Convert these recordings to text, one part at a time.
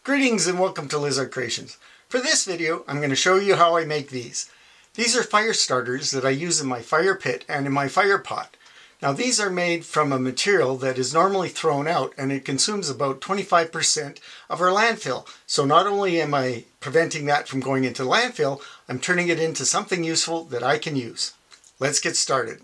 Greetings and welcome to Lizard Creations. For this video, I'm going to show you how I make these. These are fire starters that I use in my fire pit and in my fire pot. Now these are made from a material that is normally thrown out, and it consumes about 25% of our landfill. So not only am I preventing that from going into landfill, I'm turning it into something useful that I can use. Let's get started.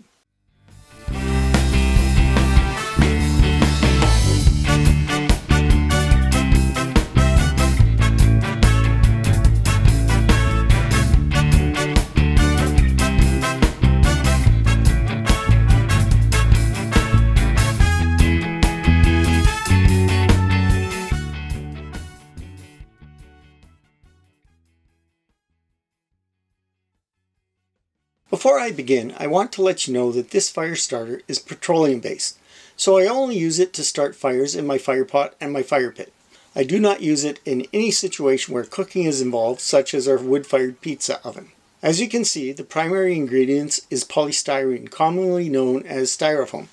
Before I begin, I want to let you know that this fire starter is petroleum based, so I only use it to start fires in my fire pot and my fire pit. I do not use it in any situation where cooking is involved, such as our wood-fired pizza oven. As you can see, the primary ingredients is polystyrene, commonly known as styrofoam.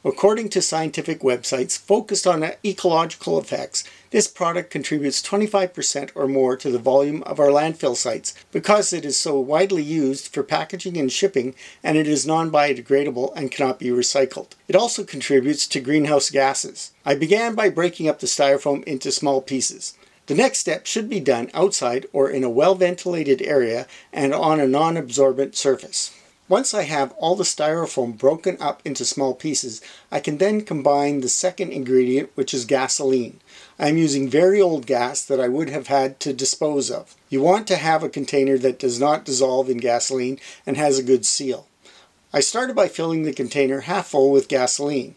According to scientific websites focused on ecological effects, this product contributes 25% or more to the volume of our landfill sites because it is so widely used for packaging and shipping, and it is non-biodegradable and cannot be recycled. It also contributes to greenhouse gases. I began by breaking up the styrofoam into small pieces. The next step should be done outside or in a well-ventilated area and on a non-absorbent surface. Once I have all the styrofoam broken up into small pieces, I can then combine the second ingredient, which is gasoline. I am using very old gas that I would have had to dispose of. You want to have a container that does not dissolve in gasoline and has a good seal. I started by filling the container half full with gasoline.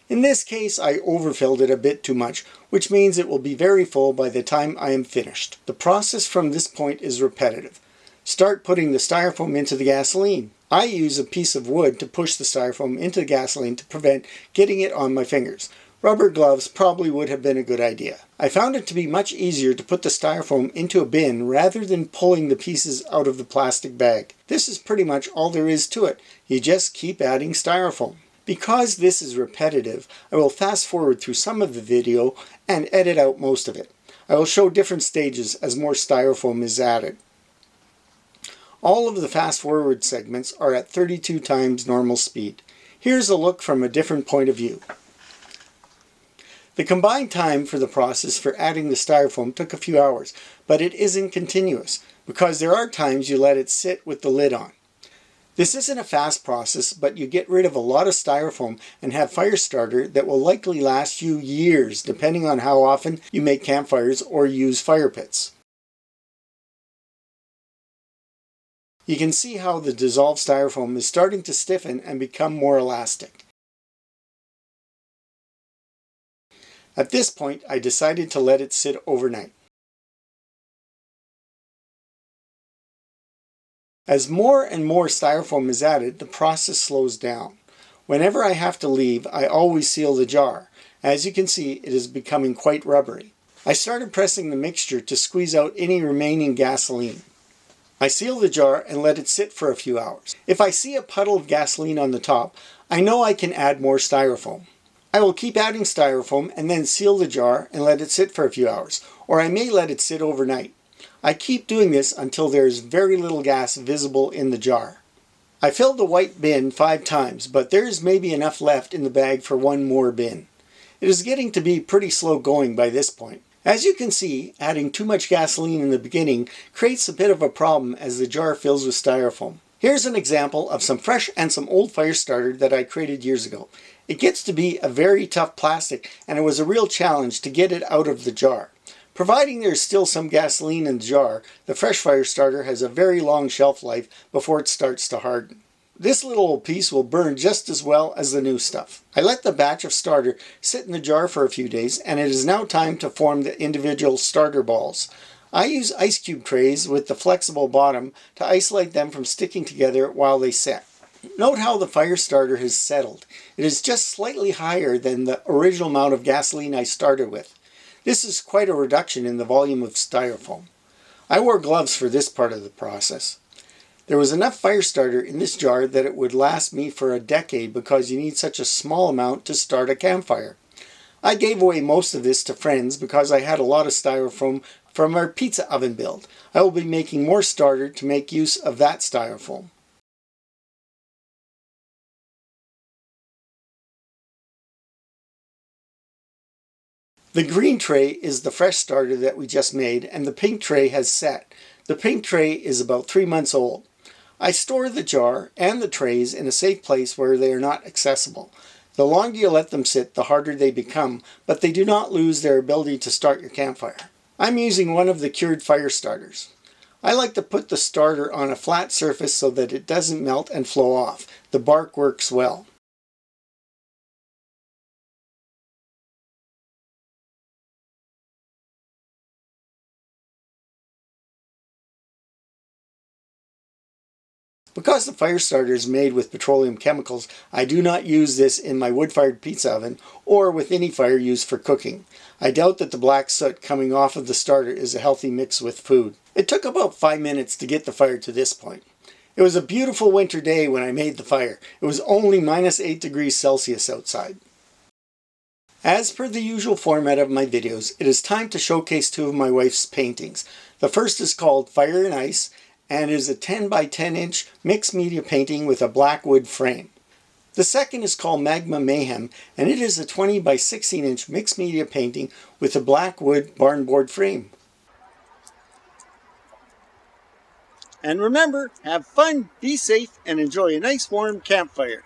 In this case, I overfilled it a bit too much, which means it will be very full by the time I am finished. The process from this point is repetitive. Start putting the styrofoam into the gasoline. I use a piece of wood to push the styrofoam into the gasoline to prevent getting it on my fingers. Rubber gloves probably would have been a good idea. I found it to be much easier to put the styrofoam into a bin rather than pulling the pieces out of the plastic bag. This is pretty much all there is to it. You just keep adding styrofoam. Because this is repetitive, I will fast forward through some of the video and edit out most of it. I will show different stages as more styrofoam is added. All of the fast forward segments are at 32 times normal speed. Here's a look from a different point of view. The combined time for the process for adding the styrofoam took a few hours, but it isn't continuous because there are times you let it sit with the lid on. This isn't a fast process, but you get rid of a lot of styrofoam and have fire starter that will likely last you years depending on how often you make campfires or use fire pits. You can see how the dissolved styrofoam is starting to stiffen and become more elastic. At this point, I decided to let it sit overnight. As more and more styrofoam is added, the process slows down. Whenever I have to leave, I always seal the jar. As you can see, it is becoming quite rubbery. I started pressing the mixture to squeeze out any remaining gasoline. I seal the jar and let it sit for a few hours. If I see a puddle of gasoline on the top, I know I can add more styrofoam. I will keep adding styrofoam and then seal the jar and let it sit for a few hours, or I may let it sit overnight. I keep doing this until there is very little gas visible in the jar. I filled the white bin 5 times, but there is maybe enough left in the bag for one more bin. It is getting to be pretty slow going by this point. As you can see, adding too much gasoline in the beginning creates a bit of a problem as the jar fills with styrofoam. Here's an example of some fresh and some old fire starter that I created years ago. It gets to be a very tough plastic, and it was a real challenge to get it out of the jar. Providing there's still some gasoline in the jar, the fresh fire starter has a very long shelf life before it starts to harden. This little old piece will burn just as well as the new stuff. I let the batch of starter sit in the jar for a few days, and it is now time to form the individual starter balls. I use ice cube trays with the flexible bottom to isolate them from sticking together while they set. Note how the fire starter has settled. It is just slightly higher than the original amount of gasoline I started with. This is quite a reduction in the volume of styrofoam. I wore gloves for this part of the process. There was enough fire starter in this jar that it would last me for a decade because you need such a small amount to start a campfire. I gave away most of this to friends because I had a lot of styrofoam from our pizza oven build. I will be making more starter to make use of that styrofoam. The green tray is the fresh starter that we just made, and the pink tray has set. The pink tray is about 3 months old. I store the jar and the trays in a safe place where they are not accessible. The longer you let them sit, the harder they become, but they do not lose their ability to start your campfire. I'm using one of the cured fire starters. I like to put the starter on a flat surface so that it doesn't melt and flow off. The bark works well. Because the fire starter is made with petroleum chemicals, I do not use this in my wood-fired pizza oven or with any fire used for cooking. I doubt that the black soot coming off of the starter is a healthy mix with food. It took about 5 minutes to get the fire to this point. It was a beautiful winter day when I made the fire. It was only -8 degrees Celsius outside. As per the usual format of my videos, it is time to showcase two of my wife's paintings. The first is called Fire and Ice, and is a 10 by 10 inch mixed media painting with a black wood frame. The second is called Magma Mayhem, and it is a 20 by 16 inch mixed media painting with a black wood barn board frame. And remember, have fun, be safe, and enjoy a nice warm campfire.